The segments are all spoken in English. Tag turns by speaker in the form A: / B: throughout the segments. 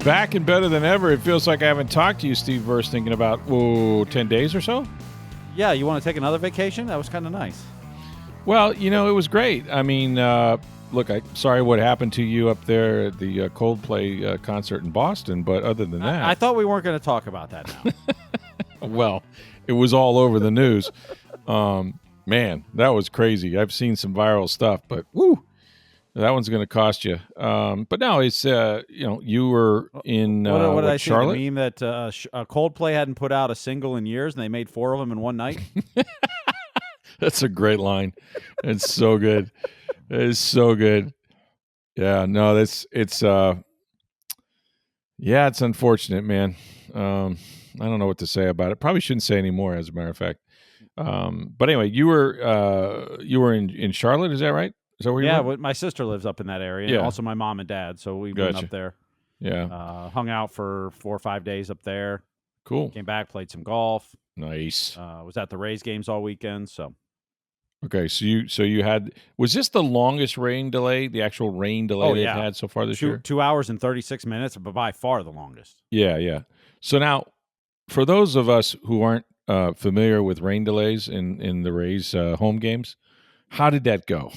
A: Back and better than ever. It feels like I haven't talked to you, Steve Versnick, in about 10 days or so.
B: Yeah, you want to take another vacation? That was kind of nice.
A: Well, it was great. I mean, look, sorry what happened to you up there at the Coldplay concert in Boston, but other than that...
B: I thought we weren't going to talk about that now.
A: Well, it was all over the news. Man, that was crazy. I've seen some viral stuff, but woo, that one's going to cost you. But no, it's, you were in
B: what did I see?
A: Charlotte?
B: The meme that Coldplay hadn't put out a single in years, and they made 4 of them in one night?
A: That's a great line. It's so good. It's so good. Yeah, no, it's unfortunate, man. I don't know what to say about it. Probably shouldn't say any more, as a matter of fact. But anyway, you were in Charlotte, is that right? Is that where you were?
B: Yeah, my sister lives up in that area, and also my mom and dad, so we went up there.
A: Yeah.
B: Hung out for 4 or 5 days up there.
A: Cool.
B: Came back, played some golf.
A: Nice.
B: Was at the Rays games all weekend, so.
A: Okay, so you had, was this the longest rain delay, the actual rain delay they've had so far this year?
B: 2 hours and 36 minutes, but by far the longest.
A: Yeah. So now, for those of us who aren't familiar with rain delays in the Rays home games, how did that go?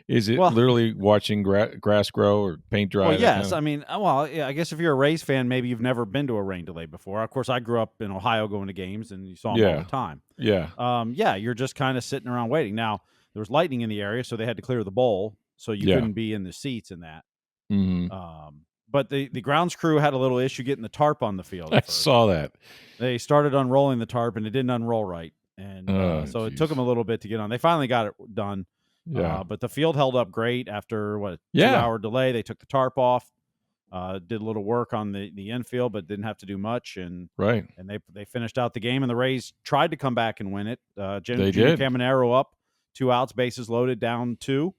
A: Is it literally watching grass grow or paint dry?
B: Well, yes. I mean, I guess if you're a Rays fan, maybe you've never been to a rain delay before. Of course, I grew up in Ohio going to games, and you saw them all the time.
A: Yeah.
B: You're just kind of sitting around waiting. Now, there was lightning in the area, so they had to clear the bowl, so you couldn't be in the seats in that.
A: Mm-hmm.
B: But the grounds crew had a little issue getting the tarp on the field.
A: I saw that.
B: They started unrolling the tarp, and it didn't unroll right. And so it took them a little bit to get on. They finally got it done.
A: Yeah.
B: But the field held up great after, 2-hour delay. They took the tarp off, did a little work on the infield, but didn't have to do much. And they finished out the game, and the Rays tried to come back and win it.
A: They did.
B: Caminero up, 2 outs, bases loaded, down 2.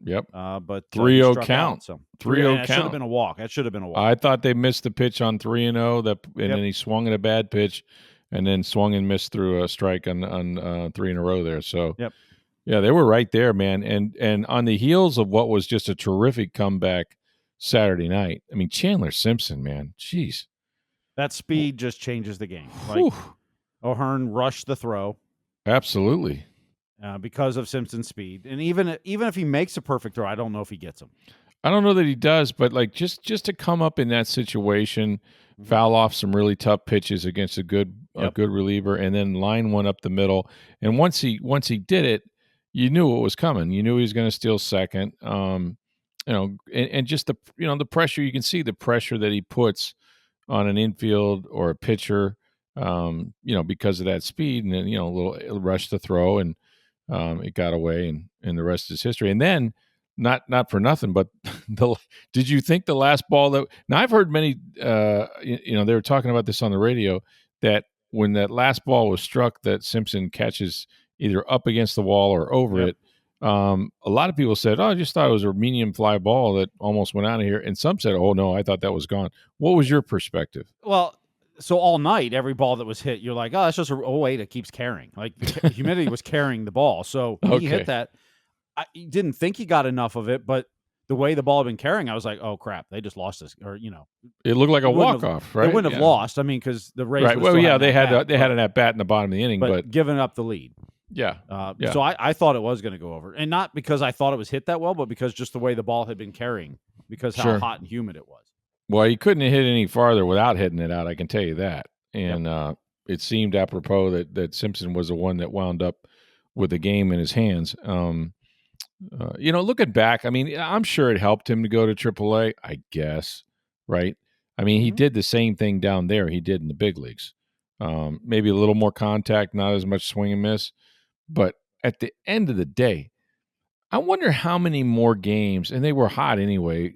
A: Yep.
B: But
A: 3-0 count.
B: So
A: 3-0 count.
B: That should have been a walk. That should have been a walk.
A: I thought they missed the pitch on 3-0, and then he swung at a bad pitch, and then swung and missed through a strike on 3 in a row there. So yeah, they were right there, man. And on the heels of what was just a terrific comeback Saturday night. I mean, Chandler Simpson, man, jeez,
B: that speed just changes the game. Like, O'Hearn rushed the throw.
A: Absolutely.
B: Because of Simpson's speed. And even if he makes a perfect throw, I don't know if he gets him.
A: I don't know that he does, but like just to come up in that situation, foul off some really tough pitches against a good reliever, and then line one up the middle. And once he did it, you knew what was coming. You knew he was going to steal second. And just the pressure, you can see the pressure that he puts on an infield or a pitcher, because of that speed, and then, a little rush to throw, and it got away, and the rest is history. And then, not for nothing, but did you think the last ball that, now I've heard many, they were talking about this on the radio, that when that last ball was struck, that Simpson catches either up against the wall or over it. A lot of people said, I just thought it was a medium fly ball that almost went out of here. And some said, oh no, I thought that was gone. What was your perspective?
B: Well, so all night, every ball that was hit, you're like, oh, that's just it keeps carrying. Like, the humidity was carrying the ball. So when he hit that, I didn't think he got enough of it, but the way the ball had been carrying, I was like, oh, crap, they just lost this. Or,
A: it looked like a walk-off, right?
B: They wouldn't have lost. I mean, because the Rays
A: they had an at-bat in the bottom of the inning. But
B: giving up the lead.
A: Yeah.
B: So I thought it was going to go over. And not because I thought it was hit that well, but because just the way the ball had been carrying, because how hot and humid it was.
A: Well, he couldn't have hit any farther without hitting it out, I can tell you that. And it seemed apropos that Simpson was the one that wound up with the game in his hands. Looking back, I mean, I'm sure it helped him to go to AAA, I guess, right? I mean, he did the same thing down there he did in the big leagues. Maybe a little more contact, not as much swing and miss. But at the end of the day, I wonder how many more games, and they were hot anyway,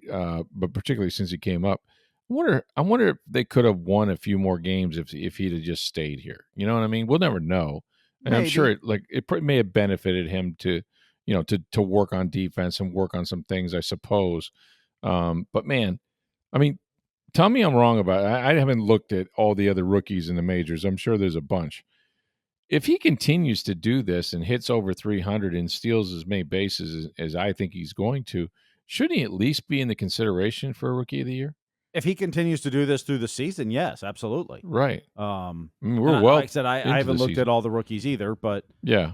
A: but particularly since he came up, I wonder if they could have won a few more games if he'd have just stayed here. You know what I mean? We'll never know. And maybe. I'm sure it may have benefited him to work on defense and work on some things, I suppose. But man, I mean, tell me I'm wrong about it. I haven't looked at all the other rookies in the majors. I'm sure there's a bunch. If he continues to do this and hits over 300 and steals as many bases as I think he's going to, shouldn't he at least be in the consideration for a Rookie of the Year?
B: If he continues to do this through the season, yes, absolutely.
A: Right.
B: I
A: mean, we're well.
B: Like I said, I haven't looked at all the rookies either, but
A: yeah,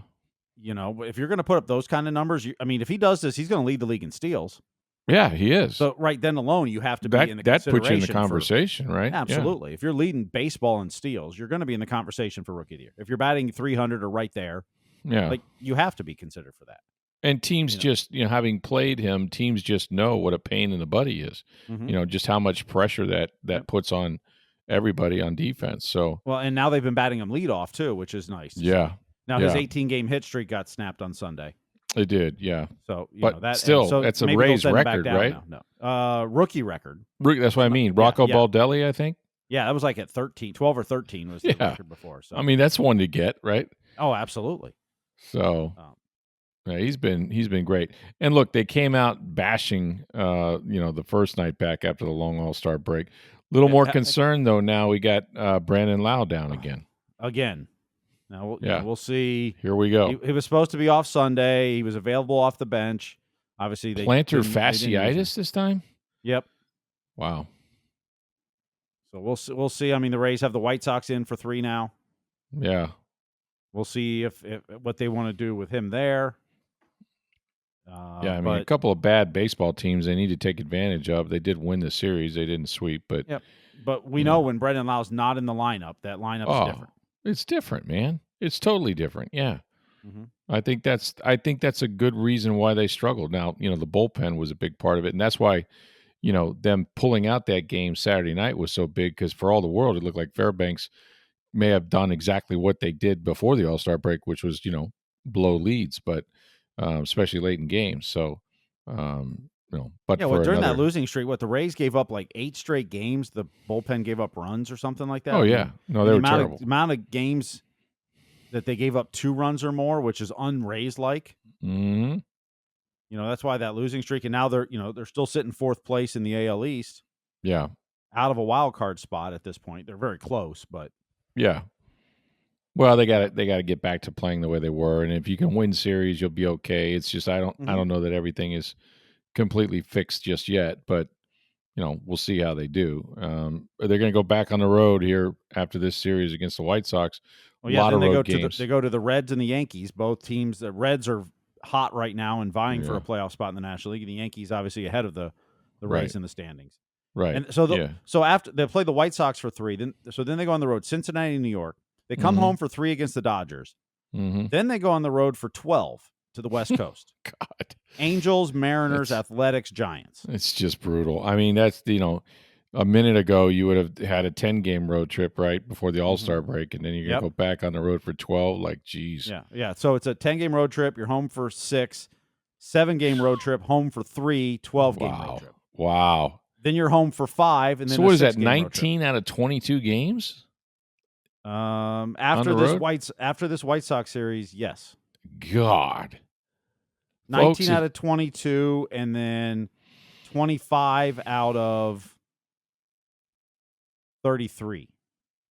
B: if you're going to put up those kind of numbers, if he does this, he's going to lead the league in steals.
A: Yeah, he is.
B: So right then alone, you have to be in the consideration.
A: That puts you in the conversation, right?
B: Absolutely.
A: Yeah.
B: If you're leading baseball in steals, you're going to be in the conversation for Rookie of the Year. If you're batting 300 or right there, you have to be considered for that.
A: And teams just, having played him, teams just know what a pain in the butt he is.
B: Mm-hmm.
A: Just how much pressure that puts on everybody on defense. So
B: and now they've been batting him leadoff too, which is nice.
A: Yeah.
B: Now his 18-game hit streak got snapped on Sunday.
A: It did, yeah.
B: So,
A: that's a Rays record, right?
B: No. Rookie record.
A: That's what I mean. Rocco Baldelli, I think.
B: Yeah, that was like at 12 or 13 was the record before. So
A: that's one to get, right?
B: Oh, absolutely.
A: So he's been great. And look, they came out bashing the first night back after the long All-Star break. A little more concerned though now we got Brandon Lowe down again.
B: Now, we'll see.
A: Here we go.
B: He was supposed to be off Sunday. He was available off the bench. Obviously,
A: plantar fasciitis this time.
B: Yep.
A: Wow.
B: So we'll see. I mean, the Rays have the White Sox in for 3 now.
A: Yeah.
B: We'll see if what they want to do with him there.
A: A couple of bad baseball teams they need to take advantage of. They did win the series. They didn't sweep, but
B: But we know when Brandon Lowe's not in the lineup, that lineup's different.
A: It's different, man. It's totally different. Yeah.
B: Mm-hmm.
A: I think that's a good reason why they struggled. Now, the bullpen was a big part of it, and that's why, them pulling out that game Saturday night was so big because for all the world, it looked like Fairbanks may have done exactly what they did before the All-Star break, which was, blow leads, but especially late in games. So, but
B: during that losing streak, the Rays gave up like 8 straight games. The bullpen gave up runs or something like that.
A: Oh, yeah. No, they were terrible.
B: The amount of games that they gave up 2 runs or more, which is un-Rays-like.
A: Mm-hmm.
B: That's why that losing streak, and now they're still sitting 4th place in the AL East.
A: Yeah.
B: Out of a wild card spot at this point. They're very close, but
A: yeah. Well, they got to get back to playing the way they were, and if you can win series, you'll be okay. It's just I don't know that everything is completely fixed just yet, but we'll see how they do. They're going to go back on the road here after this series against the White Sox.
B: Well, yeah, then they go to the Reds and the Yankees. Both teams, the Reds are hot right now and vying for a playoff spot in the National League. And the Yankees obviously ahead of the Rays in the standings.
A: Right.
B: And so after they play the White Sox for 3, then they go on the road, Cincinnati, New York. They come home for 3 against the Dodgers.
A: Mm-hmm.
B: Then they go on the road for 12 to the West Coast.
A: God.
B: Angels, Mariners, Athletics, Giants.
A: It's just brutal. I mean, that's a minute ago you would have had a 10-game road trip right before the All-Star break, and then you're gonna go back on the road for 12. Like, geez.
B: Yeah. So it's a 10-game road trip. You're home for 6, 7-game road trip, home for 3, 12-game road trip.
A: Wow.
B: Then you're home for 5, and then
A: so what is that? 19 out of 22 games.
B: After this White Sox series, yes.
A: God.
B: 19
A: Folks,
B: out of 22, and then 25 out of 33.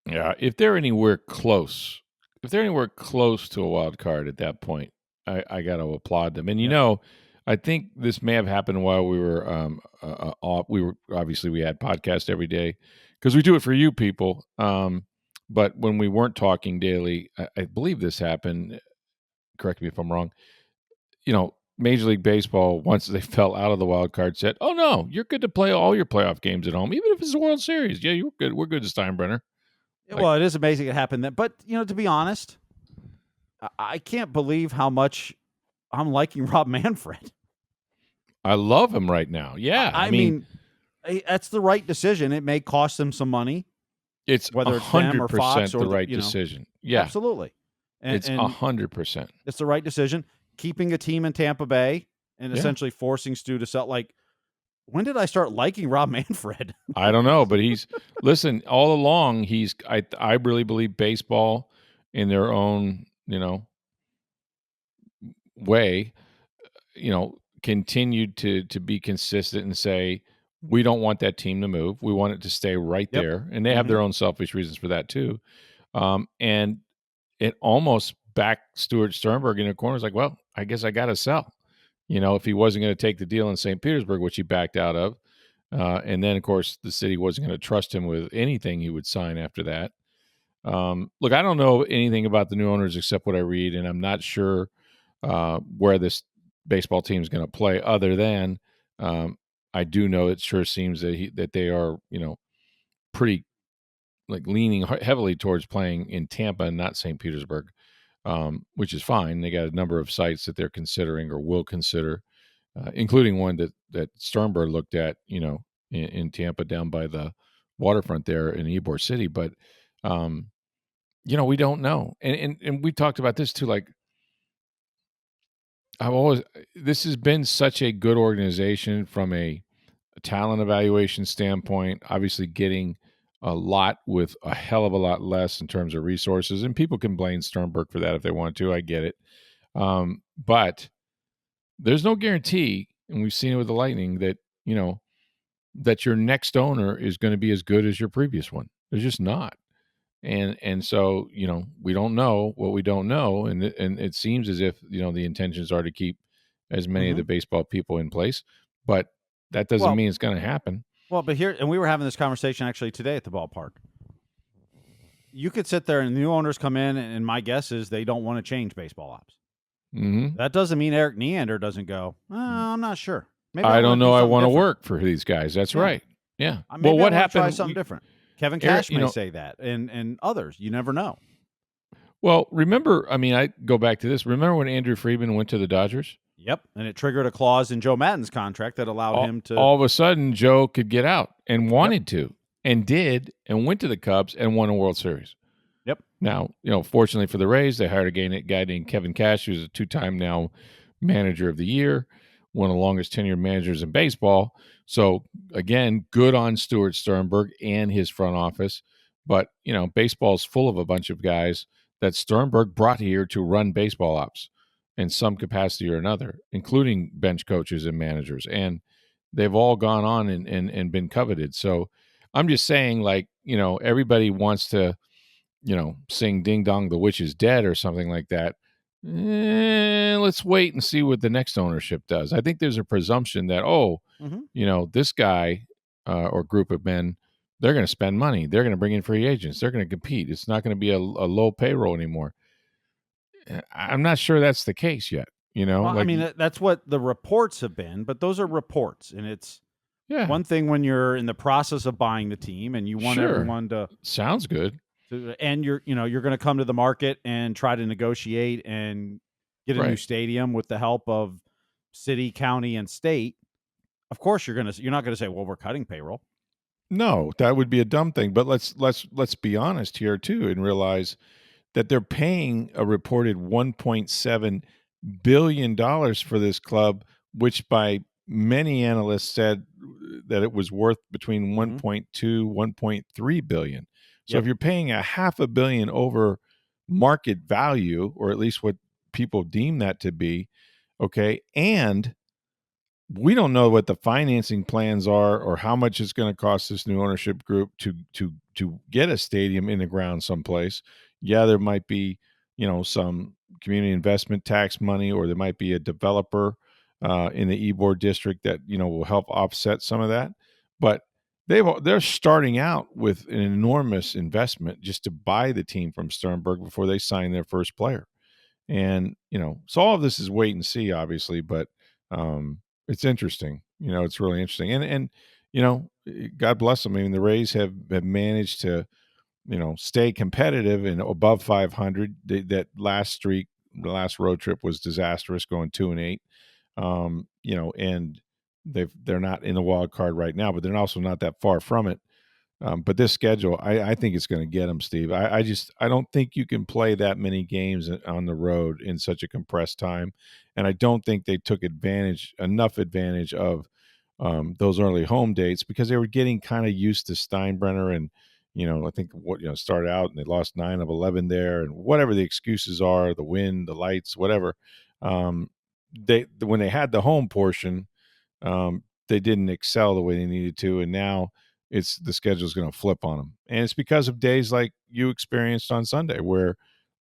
A: Yeah, if they're anywhere close to a wild card at that point, I got to applaud them. And I think this may have happened while we were off. We had podcast every day because we do it for you people. But when we weren't talking daily, I believe this happened. Correct me if I'm wrong. Major League Baseball, once they fell out of the wild card, said, "Oh no, you're good to play all your playoff games at home, even if it's a World Series. Yeah, you're good. We're good as Steinbrenner."
B: Well, it is amazing it happened then. But to be honest, I can't believe how much I'm liking Rob Manfred.
A: I love him right now. Yeah,
B: I mean, that's the right decision. It may cost them some money.
A: It's
B: whether it's them or Fox
A: the right decision. Yeah,
B: absolutely.
A: It's 100%.
B: It's the right decision. Keeping a team in Tampa Bay and essentially forcing Stu to sell. Like, when did I start liking Rob Manfred?
A: I don't know, but listen, all along, I really believe baseball in their own, way, continued to be consistent and say, we don't want that team to move. We want it to stay right there. And they have their own selfish reasons for that too. And it almost backed Stuart Sternberg in a corner. It's like, well, I guess I got to sell. If he wasn't going to take the deal in St. Petersburg, which he backed out of, And then, of course, the city wasn't going to trust him with anything he would sign after that. Look, I don't know anything about the new owners except what I read, and I'm not sure where this baseball team is going to play. Other than I do know it sure seems that they are, pretty like leaning heavily towards playing in Tampa and not St. Petersburg, which is fine. They got a number of sites that they're considering or will consider, including one that Sternberg looked at, in Tampa down by the waterfront there in Ybor City. But we don't know, and we talked about this too. Like this has been such a good organization from a talent evaluation standpoint. Obviously, getting a lot with a hell of a lot less in terms of resources, and people can blame Sternberg for that if they want to. I get it, but there's no guarantee, and we've seen it with the Lightning that that your next owner is going to be as good as your previous one. They're just not. And so we don't know what we don't know, and it seems as if the intentions are to keep as many of the baseball people in place, but that doesn't mean it's going to happen.
B: Well, but here, and we were having this conversation actually today at the ballpark. You could sit there and new owners come in, and my guess is they don't want to change baseball ops.
A: Mm-hmm.
B: That doesn't mean Eric Neander doesn't go, I'm not sure.
A: Maybe I don't know. I want to work for these guys. That's right. Yeah.
B: Well, what happened? Try something different. Kevin Cash may say that, and others. You never know.
A: Well, remember, I go back to this. Remember when Andrew Friedman went to the Dodgers?
B: Yep, and it triggered a clause in Joe Madden's contract that allowed him to.
A: All of a sudden, Joe could get out and wanted to, and did, and went to the Cubs and won a World Series.
B: Yep.
A: Now, fortunately for the Rays, they hired a guy named Kevin Cash, who's a two-time now manager of the year, one of the longest tenured managers in baseball. So, again, good on Stuart Sternberg and his front office. But, baseball's full of a bunch of guys that Sternberg brought here to run baseball ops in some capacity or another, including bench coaches and managers. And they've all gone on and been coveted. So I'm just saying, everybody wants to, sing Ding Dong, the Witch is Dead or something like that. Let's wait and see what the next ownership does. I think there's a presumption that, this guy or group of men, they're going to spend money. They're going to bring in free agents. They're going to compete. It's not going to be a low payroll anymore. I'm not sure that's the case yet.
B: Well, that's what the reports have been, but those are reports, and it's one thing when you're in the process of buying the team and you want everyone to.
A: Sounds good.
B: And you're going to come to the market and try to negotiate and get a new stadium with the help of city, county, and state. Of course, you're not going to say, "Well, we're cutting payroll."
A: No, that would be a dumb thing. But let's be honest here too, and realize that they're paying a reported $1.7 billion for this club, which by many analysts said that it was worth between 1.2, 1.3 billion. So if you're paying a $500 million over market value, or at least what people deem that to be, okay, and we don't know what the financing plans are or how much it's going to cost this new ownership group to get a stadium in the ground someplace. Yeah, there might be, some community investment tax money, or there might be a developer in the Ybor district that, will help offset some of that. But they're starting out with an enormous investment just to buy the team from Sternberg before they sign their first player. And, so all of this is wait and see, obviously, but it's interesting. It's really interesting. And God bless them. I mean, the Rays have managed to, stay competitive and above 500. That last streak, the last road trip was disastrous, going 2-8. And they're not in the wild card right now, but they're also not that far from it. But this schedule, I think it's going to get them, Steve. I don't think you can play that many games on the road in such a compressed time, and I don't think they took enough advantage of those early home dates, because they were getting kind of used to Steinbrenner, and I think started out and they lost 9 of 11 there, and whatever the excuses are, the wind, the lights, whatever. When they had the home portion, they didn't excel the way they needed to, and now the schedule is going to flip on them, and it's because of days like you experienced on Sunday, where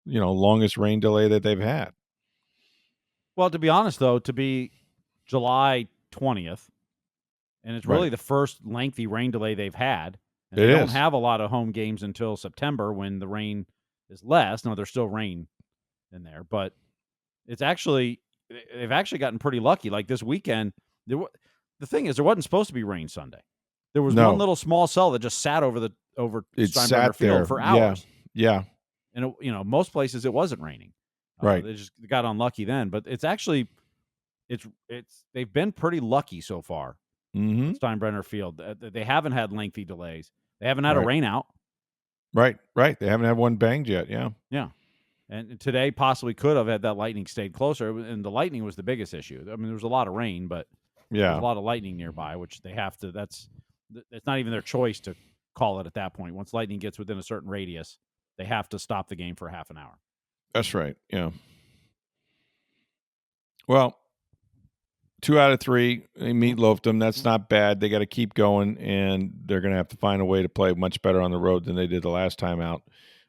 A: longest rain delay that they've had.
B: Well, to be honest, though, to be July 20th, and it's really the first lengthy rain delay they've had. And
A: they
B: don't have a lot of home games until September when the rain is less. No, there's still rain in there, but they've actually gotten pretty lucky. Like this weekend, the thing is, there wasn't supposed to be rain Sunday. There was one little small cell that just sat over Steinbrenner Field for hours.
A: Yeah.
B: And most places it wasn't raining.
A: Right.
B: They just got unlucky then, but it's actually they've been pretty lucky so far.
A: Mm-hmm.
B: Steinbrenner Field. They haven't had lengthy delays. They haven't had a rain out.
A: Right. They haven't had one banged yet. Yeah.
B: Yeah. And today possibly could have had that lightning stayed closer, and the lightning was the biggest issue. I mean, there was a lot of rain, but there's a lot of lightning nearby, which they have to. It's not even their choice to call it at that point. Once lightning gets within a certain radius, they have to stop the game for half an hour.
A: That's right. Yeah. Well, 2 out of 3, they meatloafed them. That's not bad. They got to keep going, and they're going to have to find a way to play much better on the road than they did the last time out.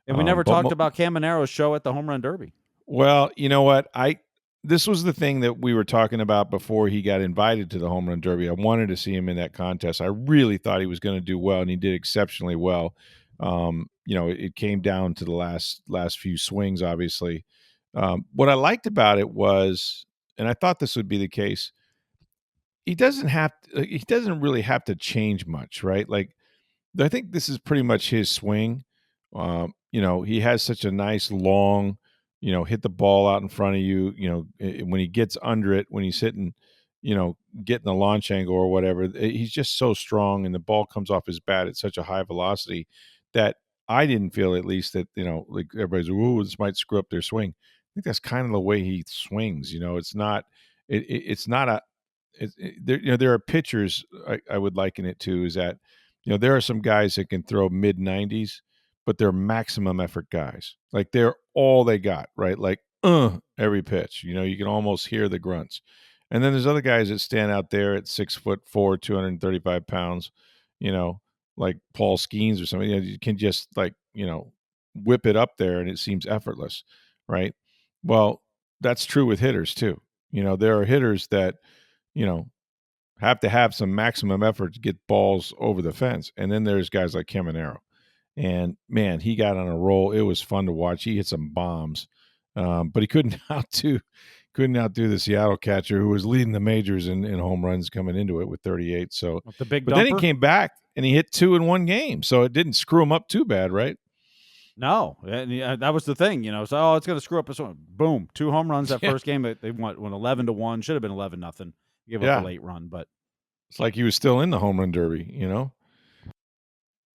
B: And we never talked about Caminero's show at the Home Run Derby.
A: Well, you know what? This was the thing that we were talking about before he got invited to the Home Run Derby. I wanted to see him in that contest. I really thought he was going to do well, and he did exceptionally well. It came down to the last few swings, obviously. What I liked about it was, and I thought this would be the case, he doesn't really have to change much, right? Like, I think this is pretty much his swing. He has such a nice long, hit the ball out in front of you, when he gets under it, when he's hitting, getting the launch angle or whatever, he's just so strong, and the ball comes off his bat at such a high velocity that I didn't feel, at least, that, like everybody's, ooh, this might screw up their swing. I think that's kind of the way he swings. It's not, it's not a, there are pitchers I would liken it to, is that, there are some guys that can throw mid 90s, but they're maximum effort guys. Like, they're all they got, right? Like, every pitch, you can almost hear the grunts. And then there's other guys that stand out there at 6'4", 235 pounds, like Paul Skeens or something. You can just, like, whip it up there and it seems effortless, right? Well, that's true with hitters too. There are hitters that, have to have some maximum effort to get balls over the fence. And then there's guys like Caminero. And, man, he got on a roll. It was fun to watch. He hit some bombs. But he couldn't outdo the Seattle catcher, who was leading the majors in home runs coming into it with 38. So,
B: but
A: then he came back and he hit 2 in one game. So it didn't screw him up too bad, right?
B: No, that was the thing, So, it's going to screw up this one. Boom, 2 home runs that first game. They went 11-1. Should have been 11-0. Give up a late run, but
A: it's like he was still in the Home Run Derby,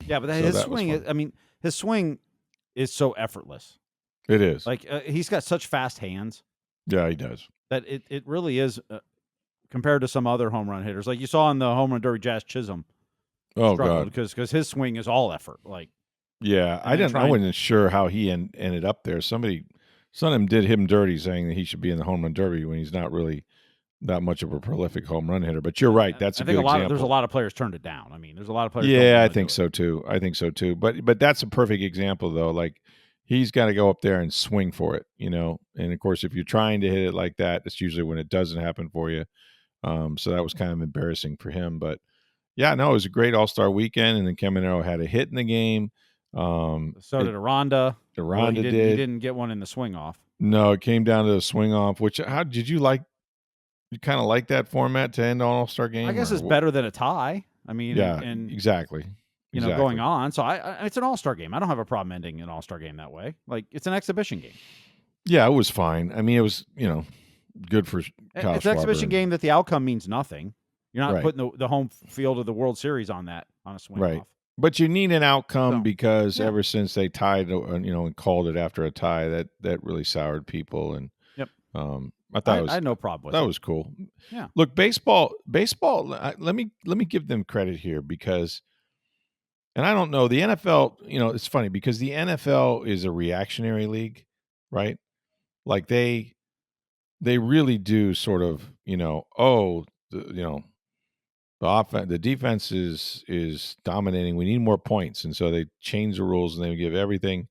B: Yeah, but his swing, his swing is so effortless.
A: It is.
B: Like, he's got such fast hands.
A: Yeah, he does.
B: That it really is, compared to some other home run hitters. Like you saw in the Home Run Derby, Jazz Chisholm.
A: Oh, God.
B: Because his swing is all effort. Like,
A: yeah, I wasn't sure how he ended up there. Some of them did him dirty, saying that he should be in the Home Run Derby when he's not really that much of a prolific home run hitter. But you're right. That's a good example.
B: There's a lot of players turned it down. There's a lot of players.
A: Yeah, I think so too. But that's a perfect example, though. Like, he's got to go up there and swing for it, And of course, if you're trying to hit it like that, it's usually when it doesn't happen for you. So that was kind of embarrassing for him. But yeah, no, it was a great All-Star weekend, and then Caminero had a hit in the game.
B: So did Aranda.
A: Aranda did.
B: He didn't get one in the swing off.
A: No, it came down to the swing off. How did you like? You kind of like that format to end an All-Star game?
B: I guess it's better than a tie.
A: Yeah, exactly.
B: Going on. So it's an All-Star game. I don't have a problem ending an All-Star game that way. Like, it's an exhibition game.
A: Yeah, it was fine. It was, good for Kyle
B: It's an exhibition game that the outcome means nothing. You're not putting the home field of the World Series on a swing off.
A: But you need an outcome because ever since they tied, and called it after a tie, that really soured people. And I thought
B: I had no problem with
A: that.
B: That
A: was cool.
B: Yeah.
A: Look, baseball. Let me give them credit here because, and I don't know, the NFL. It's funny because the NFL is a reactionary league, right? Like they really do sort of, the offense, the defense is dominating. We need more points, and so they change the rules and they give everything,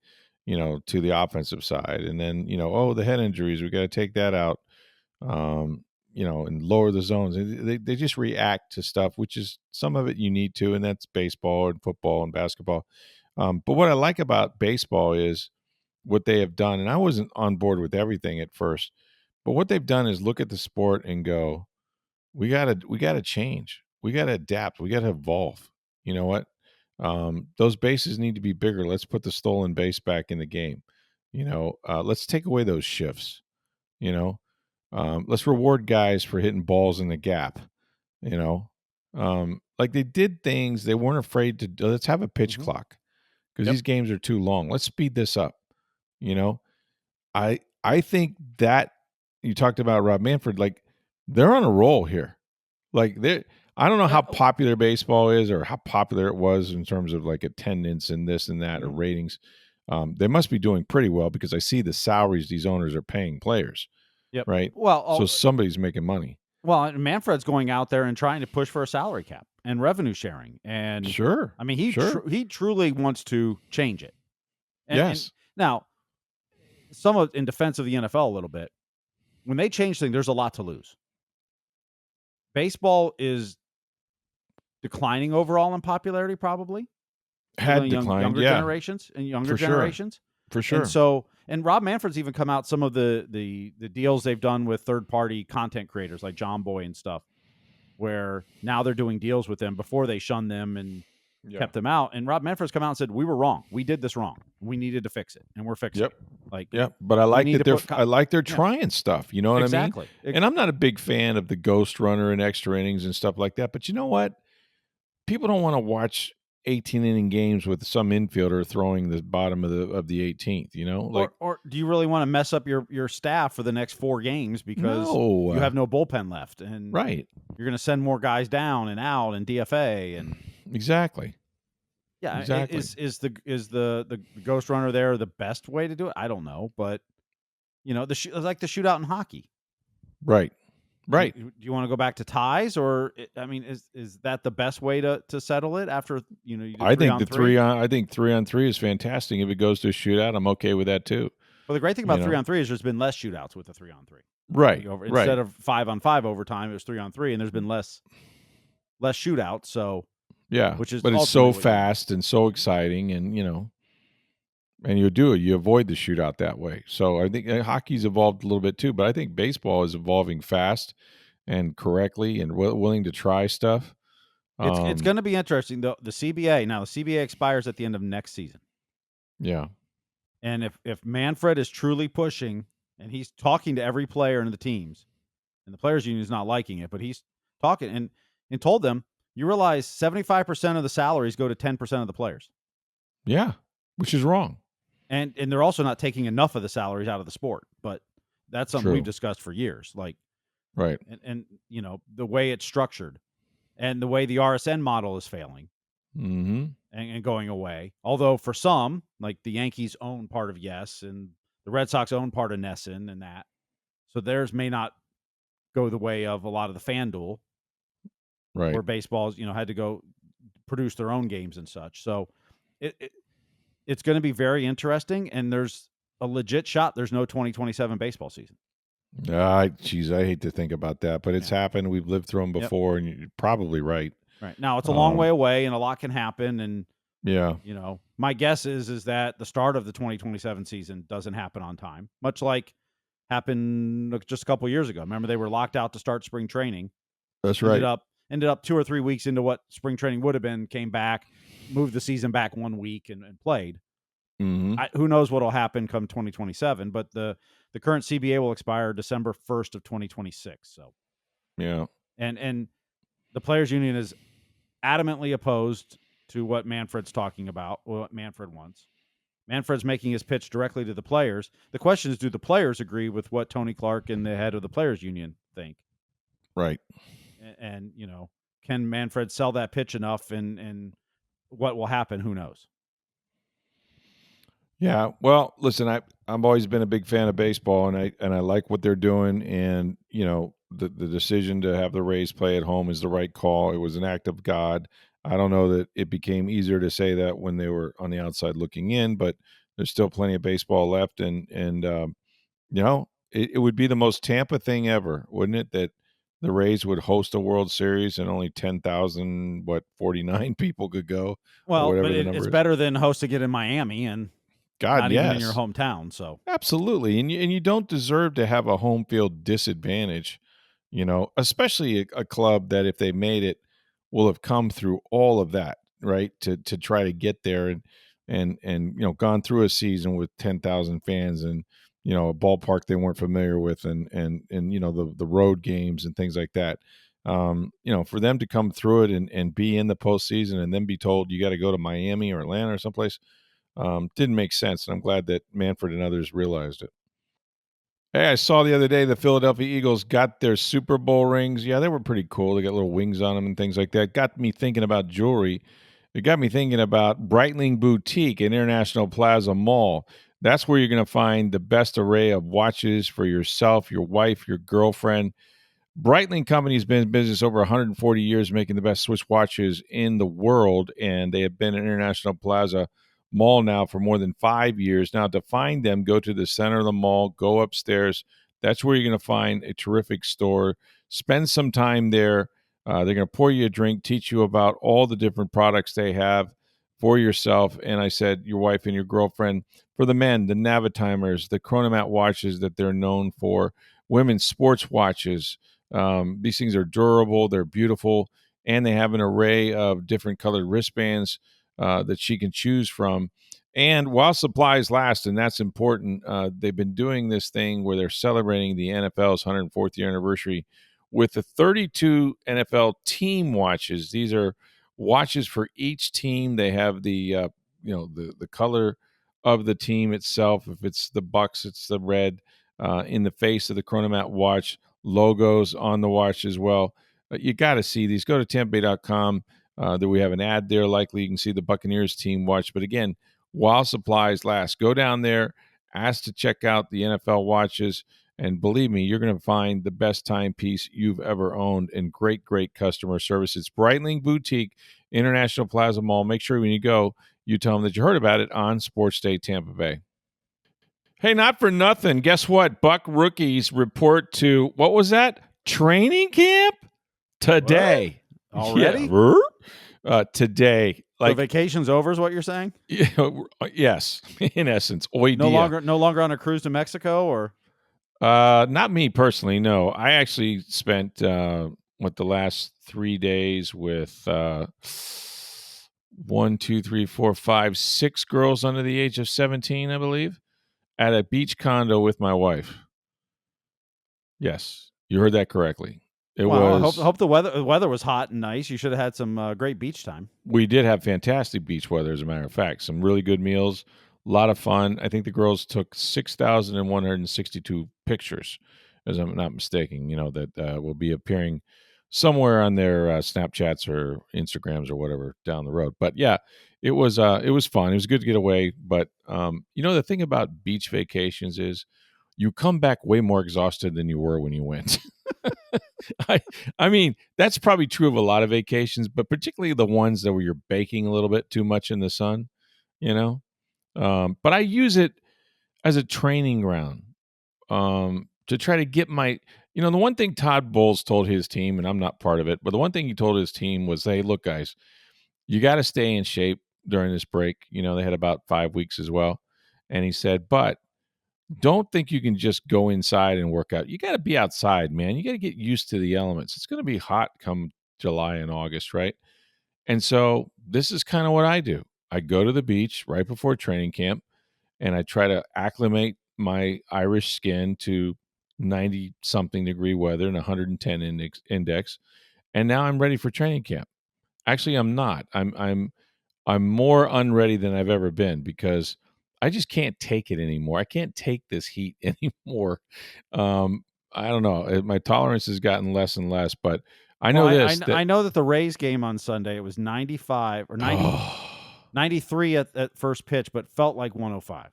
A: to the offensive side. And then, the head injuries, we got to take that out. and lower the zones. They just react to stuff, which is some of it you need to, and that's baseball and football and basketball. But what I like about baseball is what they have done, and I wasn't on board with everything at first, but what they've done is look at the sport and go, we gotta change, we gotta adapt, we gotta evolve. You know what? Those bases need to be bigger. Let's put the stolen base back in the game. Let's take away those shifts. You know, let's reward guys for hitting balls in the gap. You know, like they did things they weren't afraid to do. Let's have a pitch clock because these games are too long. Let's speed this up. You know, I think that you talked about Rob Manfred, like they're on a roll here. Like I don't know how popular baseball is or how popular it was in terms of like attendance and this and that or ratings. They must be doing pretty well because I see the salaries these owners are paying players.
B: Yep.
A: Right.
B: Well,
A: so somebody's making money.
B: Well, Manfred's going out there and trying to push for a salary cap and revenue sharing. And
A: sure,
B: I mean, he truly wants to change it.
A: Yes.
B: And now, in defense of the NFL a little bit, when they change things, there's a lot to lose. Baseball is declining overall in popularity, probably.
A: Had declined,
B: younger generations and younger generations.
A: For sure.
B: And Rob Manfred's even come out some of the deals they've done with third-party content creators like John Boy and stuff, where now they're doing deals with them before they shunned them and kept them out. And Rob Manfred's come out and said, we were wrong. We did this wrong. We needed to fix it, and we're fixing it.
A: But I like that I like they're trying stuff. You know what I mean?
B: Exactly.
A: And I'm not a big fan of the ghost runner and extra innings and stuff like that. But you know what? People don't want to watch 18-inning games with some infielder throwing the bottom of the 18th,
B: or do you really want to mess up your staff for the next 4 games because you have no bullpen left, and
A: right,
B: you're going to send more guys down and out and DFA and
A: exactly.
B: Yeah, exactly. Is the ghost runner there the best way to do it? I don't know, but it's like the shootout in hockey,
A: right. Right.
B: Do you want to go back to ties, or I mean, is that the best way to settle it after you do
A: I think the 3-on-3 is fantastic. If it goes to a shootout, I'm okay with that too.
B: Well, the great thing about 3-on-3 is there's been less shootouts with the 3-on-3.
A: Right.
B: Instead of 5-on-5 overtime, it was 3-on-3, and there's been less shootouts. So
A: yeah, but it's so fast and so exciting, and and you avoid the shootout that way. So I think hockey's evolved a little bit too, but I think baseball is evolving fast and correctly and willing to try stuff.
B: It's going to be interesting though. The CBA expires at the end of next season.
A: Yeah.
B: And if Manfred is truly pushing and he's talking to every player in the teams, and the players union is not liking it, but he's talking and told them, you realize 75% of the salaries go to 10% of the players.
A: Yeah, which is wrong.
B: And they're also not taking enough of the salaries out of the sport, but that's something we've discussed for years. Like,
A: right.
B: And the way it's structured and the way the RSN model is failing and going away. Although for some, like the Yankees own part of Yes and the Red Sox own part of Nesson and that. So theirs may not go the way of a lot of the FanDuel.
A: Right.
B: Where baseballs, had to go produce their own games and such. So it's going to be very interesting, and there's a legit shot there's no 2027 baseball season.
A: Geez, I hate to think about that, but it's happened. We've lived through them before, and you're probably right.
B: Right. Now, it's a long way away, and a lot can happen, and
A: yeah,
B: my guess is that the start of the 2027 season doesn't happen on time, much like happened just a couple years ago. Remember, they were locked out to start spring training.
A: That's right.
B: Ended up 2 or 3 weeks into what spring training would have been, came back, moved the season back 1 week and played. Who knows what will happen come 2027, but the current CBA will expire December 1st of 2026. So,
A: yeah.
B: And the players union is adamantly opposed to what Manfred's talking about, what Manfred wants. Manfred's making his pitch directly to the players. The question is, do the players agree with what Tony Clark and the head of the players union think?
A: Right.
B: And can Manfred sell that pitch enough, and what will happen? Who knows?
A: Yeah. Well, listen, I've always been a big fan of baseball, and I like what they're doing, and the decision to have the Rays play at home is the right call. It was an act of God. I don't know that it became easier to say that when they were on the outside looking in, but there's still plenty of baseball left, and it would be the most Tampa thing ever, wouldn't it? That the Rays would host a World Series and only 10,000, 49 people could go, or
B: Well, but
A: whatever the
B: it's
A: number is.
B: better than hosting it in Miami and
A: God,
B: not even in your
A: yes.
B: hometown. So
A: Absolutely. And you don't deserve to have a home field disadvantage, especially a club that, if they made it, will have come through all of that, right? To try to get there and gone through a season with 10,000 fans and a ballpark they weren't familiar with and the road games and things like that. For them to come through it and be in the postseason and then be told you got to go to Miami or Atlanta or someplace, didn't make sense. And I'm glad that Manfred and others realized it. Hey, I saw the other day the Philadelphia Eagles got their Super Bowl rings. Yeah, they were pretty cool. They got little wings on them and things like that. Got me thinking about jewelry. It got me thinking about Breitling Boutique in International Plaza Mall. That's where you're going to find the best array of watches for yourself, your wife, your girlfriend. Breitling Company has been in business over 140 years, making the best Swiss watches in the world, and they have been in International Plaza Mall now for more than 5 years. Now, to find them, go to the center of the mall, go upstairs. That's where you're going to find a terrific store. Spend some time there. They're going to pour you a drink, teach you about all the different products they have for yourself. And I said your wife and your girlfriend. For the men, the Navitimers, the Chronomat watches that they're known for, women's sports watches. These things are durable, they're beautiful, and they have an array of different colored wristbands that she can choose from. And while supplies last, and that's important, they've been doing this thing where they're celebrating the NFL's 104th year anniversary with the 32 NFL team watches. These are watches for each team. They have the color of the team itself. If it's the Bucks, it's the red in the face of the Chronomat watch, logos on the watch as well. You got to see these. Go to tampabay.com. That we have an ad there. Likely you can see the Buccaneers team watch. But again, while supplies last, go down there, ask to check out the NFL watches, and believe me, you're going to find the best timepiece you've ever owned and great, great customer service. It's Breitling Boutique, International Plaza Mall. Make sure when you go, you tell them that you heard about it on Sports Day Tampa Bay. Hey, not for nothing. Guess what? Buck rookies report to, what was that? Training camp today.
B: What? Already?
A: Yeah. Today.
B: So vacation's over is what you're saying?
A: Yes, in essence.
B: No longer on a cruise to Mexico, or?
A: Not me personally, no. I actually spent the last 3 days with 1, 2, 3, 4, 5, 6 girls under the age of 17, I believe, at a beach condo with my wife. Yes, you heard that correctly. It was.
B: I hope the weather was hot and nice. You should have had some great beach time.
A: We did have fantastic beach weather, as a matter of fact. Some really good meals, a lot of fun. I think the girls took 6,162 pictures, as I'm not mistaken. That will be appearing somewhere on their Snapchats or Instagrams or whatever down the road. But yeah, it was fun. It was good to get away. But the thing about beach vacations is you come back way more exhausted than you were when you went. I mean, that's probably true of a lot of vacations, but particularly the ones that where you're baking a little bit too much in the sun, But I use it as a training ground to try to get my, the one thing Todd Bowles told his team, and I'm not part of it, but the one thing he told his team was, hey, look, guys, you got to stay in shape during this break. They had about 5 weeks as well. And he said, but don't think you can just go inside and work out. You got to be outside, man. You got to get used to the elements. It's going to be hot come July and August, right? And so this is kind of what I do. I go to the beach right before training camp and I try to acclimate my Irish skin to 90 something degree weather and 110 index. And now I'm ready for training camp. Actually, I'm not. I'm more unready than I've ever been because I just can't take it anymore. I can't take this heat anymore. I don't know. My tolerance has gotten less and less, but I know
B: I know that the Rays game on Sunday, it was 95 or 90, 93 at first pitch, but felt like 105.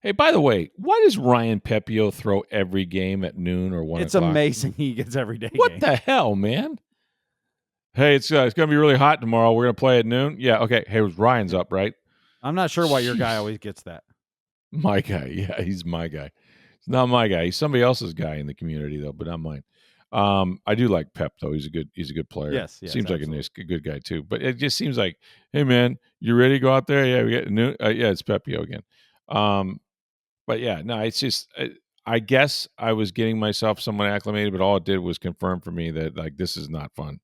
A: Hey, by the way, why does Ryan Pepio throw every game at noon or 1 o'clock?
B: It's amazing he gets every day.
A: What the hell, man? Hey, it's going to be really hot tomorrow. We're going to play at noon. Yeah, okay. Hey, Ryan's up, right?
B: I'm not sure why your guy always gets that.
A: My guy. Yeah, he's my guy. It's not my guy. He's somebody else's guy in the community, though, but not mine. I do like Pep though. He's a good player.
B: Yes,
A: Seems like
B: absolutely.
A: a good guy too. But it just seems like, hey man, you ready to go out there? Yeah, we get new. Yeah, it's Pepio again. But yeah, no, it's just. I guess I was getting myself somewhat acclimated, but all it did was confirm for me that like this is not fun.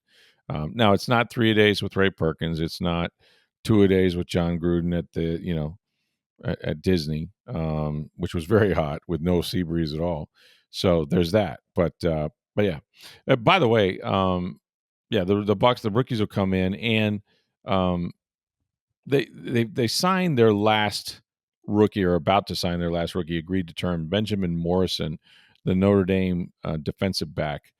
A: Now it's not 3 days with Ray Perkins. It's not 2 days with John Gruden at the at Disney, which was very hot with no sea breeze at all. So there's that. But yeah. By the way, yeah, the Bucks, the rookies will come in and um, they signed their last rookie or about to sign their last rookie agreed to term. Benjamin Morrison, the Notre Dame defensive back,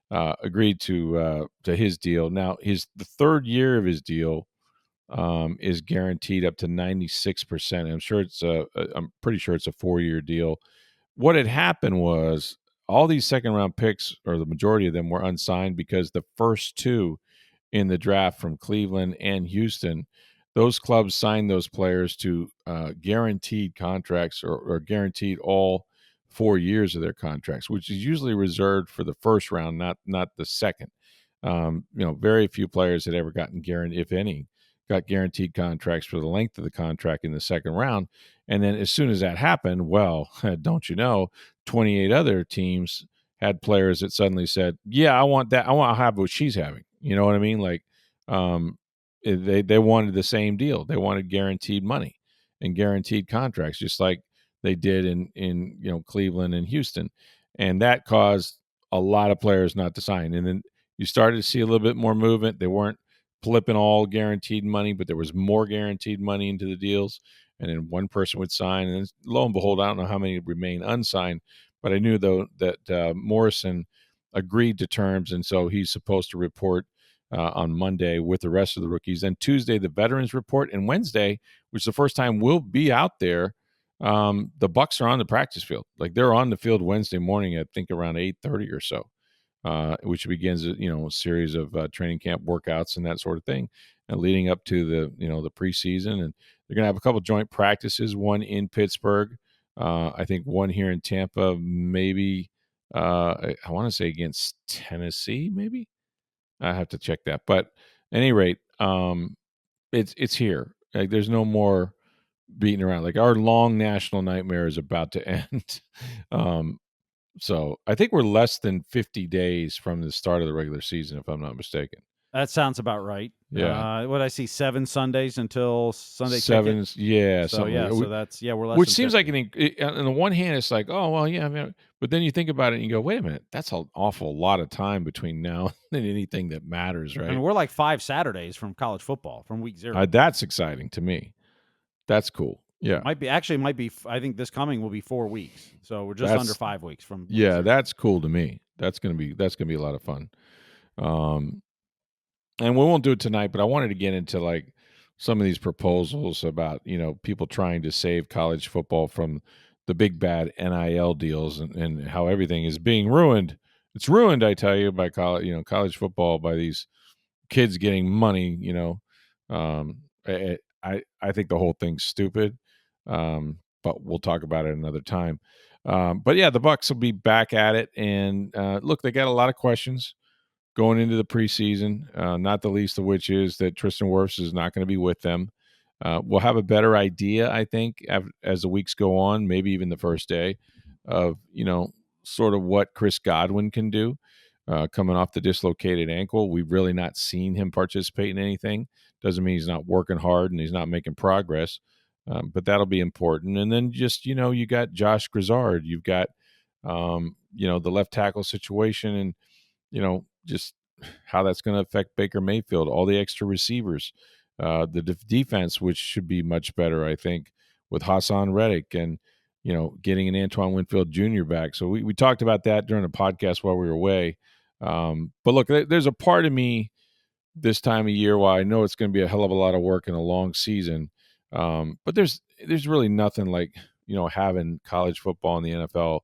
A: agreed to his deal. Now the third year of his deal is guaranteed up to 96%. I'm pretty sure it's a 4-year deal. What had happened was all these second round picks, or the majority of them, were unsigned because the first two in the draft from Cleveland and Houston, those clubs signed those players to guaranteed contracts or guaranteed all 4 years of their contracts, which is usually reserved for the first round, not the second. Very few players had ever gotten guaranteed, if any, got guaranteed contracts for the length of the contract in the second round. And then as soon as that happened, well, don't you know, 28 other teams had players that suddenly said, "Yeah, I want that. I want to have what she's having." You know what I mean? Like, um, they wanted the same deal. They wanted guaranteed money and guaranteed contracts, just like they did in Cleveland and Houston, and that caused a lot of players not to sign. And then you started to see a little bit more movement. They weren't flipping all guaranteed money, but there was more guaranteed money into the deals. And then one person would sign, and then lo and behold, I don't know how many remain unsigned, but I knew though that Morrison agreed to terms, and so he's supposed to report on Monday with the rest of the rookies. Then Tuesday, the veterans report, and Wednesday, which is the first time we'll be out there. The Bucks are on the practice field, like they're on the field Wednesday morning, I think around 8:30 or so, which begins a series of training camp workouts and that sort of thing, and leading up to the preseason. And they're going to have a couple joint practices, one in Pittsburgh, I think one here in Tampa, maybe. I want to say against Tennessee, maybe. I have to check that, but at any rate, it's here. Like there's no more beating around. Like our long national nightmare is about to end. um, so I think we're less than 50 days from the start of the regular season, if I'm not mistaken.
B: That sounds about right.
A: Yeah.
B: What I see, 7 Sundays until Sunday ticket.
A: Sevens, yeah,
B: So
A: something
B: yeah,
A: like
B: so that's we're less
A: which
B: than
A: seems
B: 50.
A: like on the one hand, it's like, oh well, yeah, I mean, but then you think about it and you go, wait a minute, that's an awful lot of time between now and anything that matters,
B: I mean,
A: right?
B: we're like 5 Saturdays from college football from week 0.
A: That's exciting to me. That's cool. Yeah,
B: Might be. I think this coming will be 4 weeks. So we're just under
A: that's
B: 5 weeks from week
A: yeah,
B: 0.
A: that's cool to me. That's gonna be a lot of fun. Um, and we won't do it tonight, but I wanted to get into like some of these proposals about people trying to save college football from the big bad NIL deals and how everything is being ruined. It's ruined, I tell you, by college football, by these kids getting money. Um, I think the whole thing's stupid. But we'll talk about it another time. But yeah, the Bucks will be back at it, and look, they got a lot of questions going into the preseason, not the least of which is that Tristan Wirfs is not going to be with them. We'll have a better idea, I think, as the weeks go on, maybe even the first day, of sort of what Chris Godwin can do coming off the dislocated ankle. We've really not seen him participate in anything. Doesn't mean he's not working hard and he's not making progress, but that'll be important. And then just you got Josh Grizzard, you've got the left tackle situation, and just how that's going to affect Baker Mayfield, all the extra receivers, the defense, which should be much better, I think, with Hassan Reddick and, getting an Antoine Winfield Jr. back. So we talked about that during the podcast while we were away. But look, there's a part of me this time of year why I know it's going to be a hell of a lot of work in a long season. But there's really nothing like, having college football and the NFL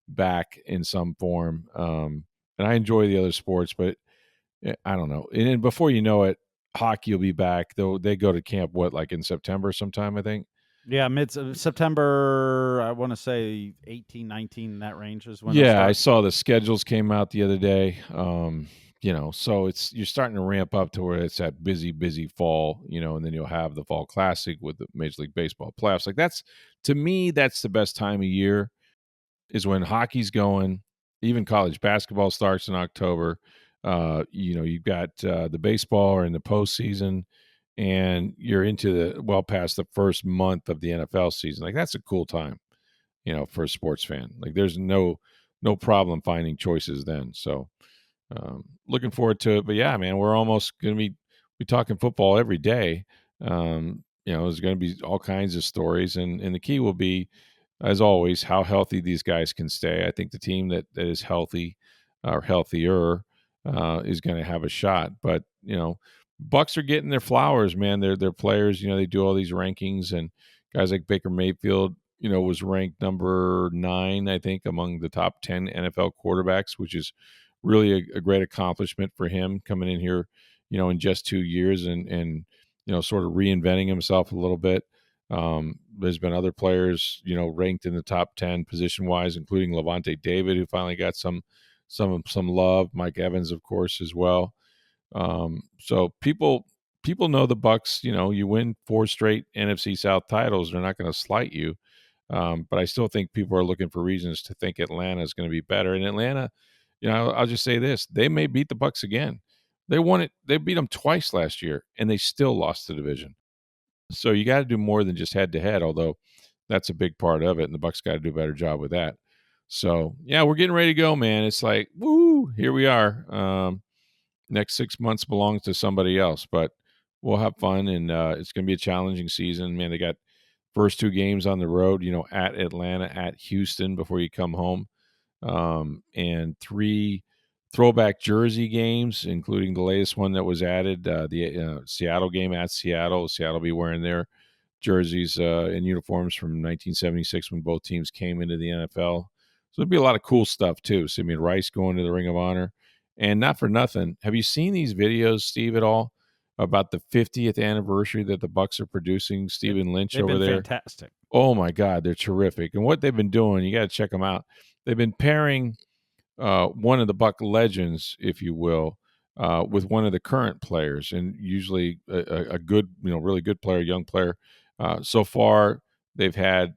A: back in some form. And I enjoy the other sports, but I don't know. And then before you know it, hockey will be back. Though they go to camp like in September sometime, I think.
B: Yeah, September, I want to say 18, 19, that range is when they'll
A: Yeah, I
B: start.
A: saw the schedules came out the other day. So you're starting to ramp up to where it's that busy fall, and then you'll have the fall classic with the Major League Baseball playoffs. Like to me, that's the best time of year is when hockey's going, even college basketball starts in October. You've got the baseball or in the postseason, and you're into past the first month of the NFL season. Like that's a cool time, for a sports fan. Like there's no problem finding choices then. So looking forward to it. But yeah, man, we're almost going to be talking football every day. There's going to be all kinds of stories, and the key will be, as always, how healthy these guys can stay. I think the team that is healthy or healthier is going to have a shot. But Bucks are getting their flowers, man. They're players. They do all these rankings, and guys like Baker Mayfield, was ranked number 9, I think, among the top 10 NFL quarterbacks, which is really a great accomplishment for him coming in here, in just 2 years and sort of reinventing himself a little bit. There's been other players, ranked in the top 10 position wise, including Levante David, who finally got some love. Mike Evans, of course, as well. So people know the Bucks. You win 4 straight NFC South titles, they're not going to slight you. But I still think people are looking for reasons to think Atlanta is going to be better. And Atlanta, I'll just say this: they may beat the Bucks again. They won it. They beat them twice last year, and they still lost the division. So you got to do more than just head to head. Although that's a big part of it, and the Bucks got to do a better job with that. So yeah, we're getting ready to go, man. It's like, woo, here we are. Next 6 months belongs to somebody else, but we'll have fun, and it's going to be a challenging season. Man, they got first 2 games on the road, at Atlanta, at Houston before you come home, and 3 throwback jersey games, including the latest one that was added, the Seattle game at Seattle. Seattle will be wearing their jerseys and uniforms from 1976 when both teams came into the NFL. So there'll be a lot of cool stuff too. Simeon Rice going to the Ring of Honor, and not for nothing. Have you seen these videos, Steve, at all about the 50th anniversary that the Bucks are producing? Stephen Lynch
B: They've
A: over
B: been
A: there.
B: fantastic.
A: Oh my God, they're terrific. And what they've been doing, you got to check them out. They've been pairing one of the Buck legends, if you will, with one of the current players, and usually a good, really good player, young player. So far, they've had,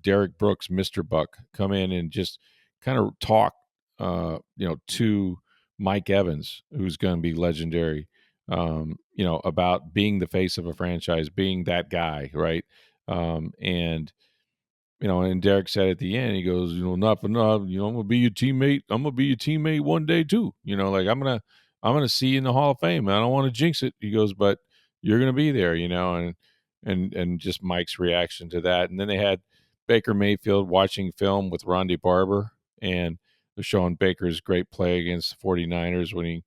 A: Derek Brooks, Mr. Buck, come in and just kind of talk, to Mike Evans, who's going to be legendary, about being the face of a franchise, being that guy, right? And Derek said at the end, he goes, not for nothing, I'm gonna be your teammate. I'm gonna be your teammate one day too. Like I'm gonna see you in the Hall of Fame. I don't want to jinx it. He goes, but you're gonna be there, and just Mike's reaction to that. And then they had Baker Mayfield watching film with Ronde Barber, and they're showing Baker's great play against the 49ers when he,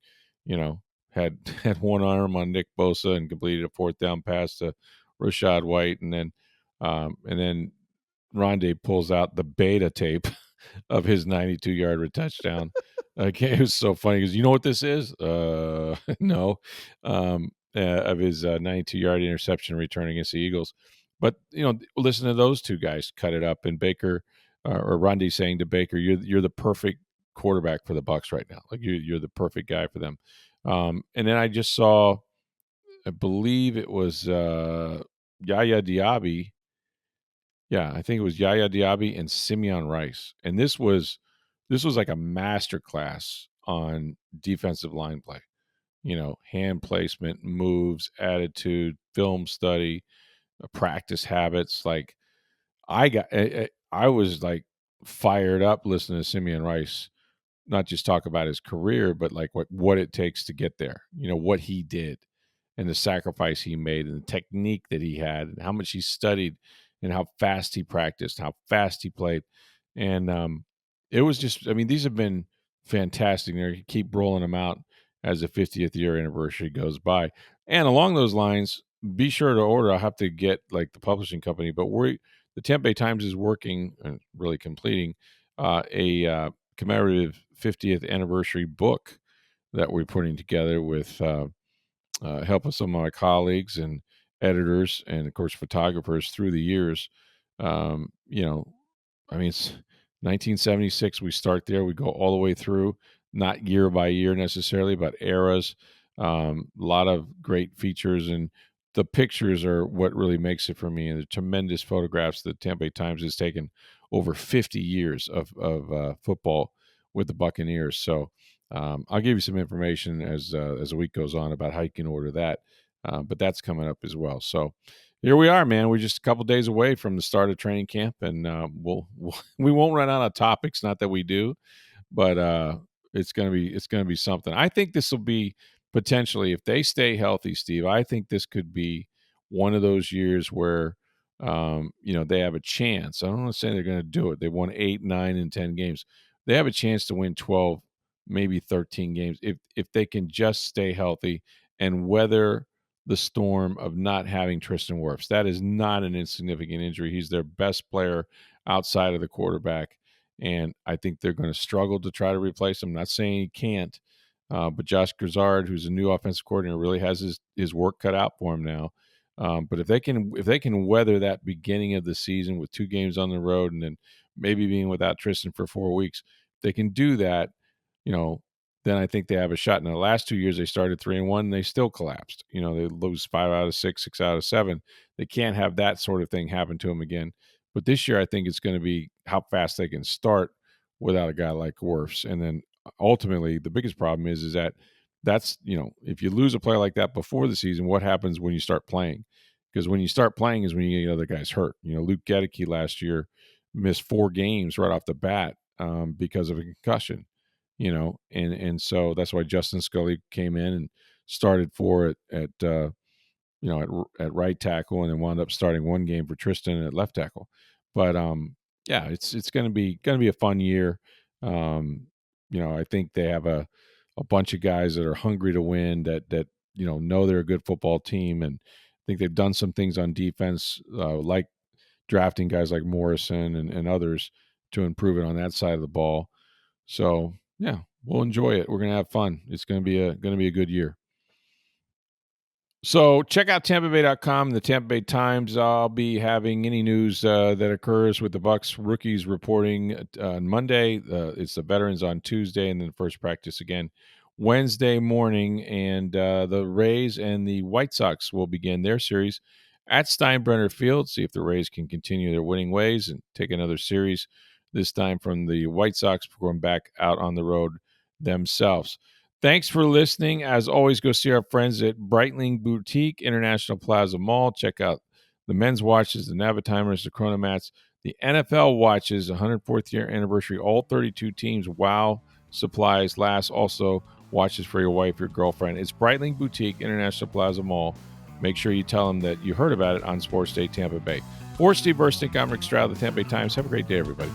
A: had had one arm on Nick Bosa and completed a 4th down pass to Rashad White, and then Rondé pulls out the beta tape of his 92-yard touchdown. Okay, it was so funny because you know what this is? No, of his 92-yard interception return against the Eagles. But listen to those 2 guys cut it up, and Baker or Rondé saying to Baker, "You're the perfect quarterback for the Bucks right now. Like you're the perfect guy for them." And then I just saw, I believe it was Yaya Diaby. Yeah, I think it was Yaya Diaby and Simeon Rice, and this was like a master class on defensive line play. Hand placement, moves, attitude, film study, practice habits. Like I was like fired up listening to Simeon Rice, not just talk about his career, but like what it takes to get there. What he did and the sacrifice he made and the technique that he had and how much he studied and how fast he practiced, how fast he played. And it was just, I mean, these have been fantastic. They keep rolling them out as the 50th year anniversary goes by. And along those lines, be sure to order. I'll have to get like the publishing company, but the Tampa Bay Times is working and really completing a commemorative 50th anniversary book that we're putting together with help of some of my colleagues, and editors and, of course, photographers through the years. It's 1976. We start there. We go all the way through, not year by year necessarily, but eras. A lot of great features, and the pictures are what really makes it for me. And the tremendous photographs that Tampa Bay Times has taken over 50 years of football with the Buccaneers. So I'll give you some information as the week goes on about how you can order that. But that's coming up as well. So here we are, man. We're just a couple days away from the start of training camp, and we won't run out of topics. Not that we do, but it's gonna be something. I think this will be potentially, if they stay healthy, Steve. I think this could be one of those years where they have a chance. I don't want to say they're going to do it. They won 8, 9, and 10 games. They have a chance to win 12, maybe 13 games if they can just stay healthy and weather the storm of not having Tristan Wirfs. That is not an insignificant injury. He's their best player outside of the quarterback, and I think they're going to struggle to try to replace him. I'm not saying he can't, but Josh Grizzard, who's a new offensive coordinator, really has his work cut out for him now. But if they can weather that beginning of the season with 2 games on the road and then maybe being without Tristan for 4 weeks, if they can do that, then I think they have a shot. In the last 2 years, they started 3-1, and they still collapsed. They lose 5 out of 6, 6 out of 7. They can't have that sort of thing happen to them again. But this year, I think it's going to be how fast they can start without a guy like Wirfs. And then ultimately, the biggest problem is that's if you lose a player like that before the season, what happens when you start playing? Because when you start playing is when you get other guys hurt. Luke Gedeke last year missed 4 games right off the bat because of a concussion. And so that's why Justin Scully came in and started at right tackle, and then wound up starting 1 game for Tristan at left tackle. But it's going to be a fun year. I think they have a bunch of guys that are hungry to win, that know they're a good football team, and I think they've done some things on defense, like drafting guys like Morrison and others to improve it on that side of the ball. So yeah, we'll enjoy it. We're going to have fun. It's going to be a good year. So check out TampaBay.com, the Tampa Bay Times. I'll be having any news that occurs with the Bucs rookies reporting on Monday. It's the veterans on Tuesday, and then first practice again Wednesday morning. And the Rays and the White Sox will begin their series at Steinbrenner Field. See if the Rays can continue their winning ways and take another series, this time from the White Sox, going back out on the road themselves. Thanks for listening. As always, go see our friends at Breitling Boutique, International Plaza Mall. Check out the men's watches, the Navitimers, the Chronomats, the NFL watches, 104th year anniversary, all 32 teams. Wow, supplies last. Also, watches for your wife, your girlfriend. It's Breitling Boutique, International Plaza Mall. Make sure you tell them that you heard about it on Sports Day Tampa Bay. For Steve Versnick, I'm Rick Stroud of the Tampa Bay Times. Have a great day, everybody.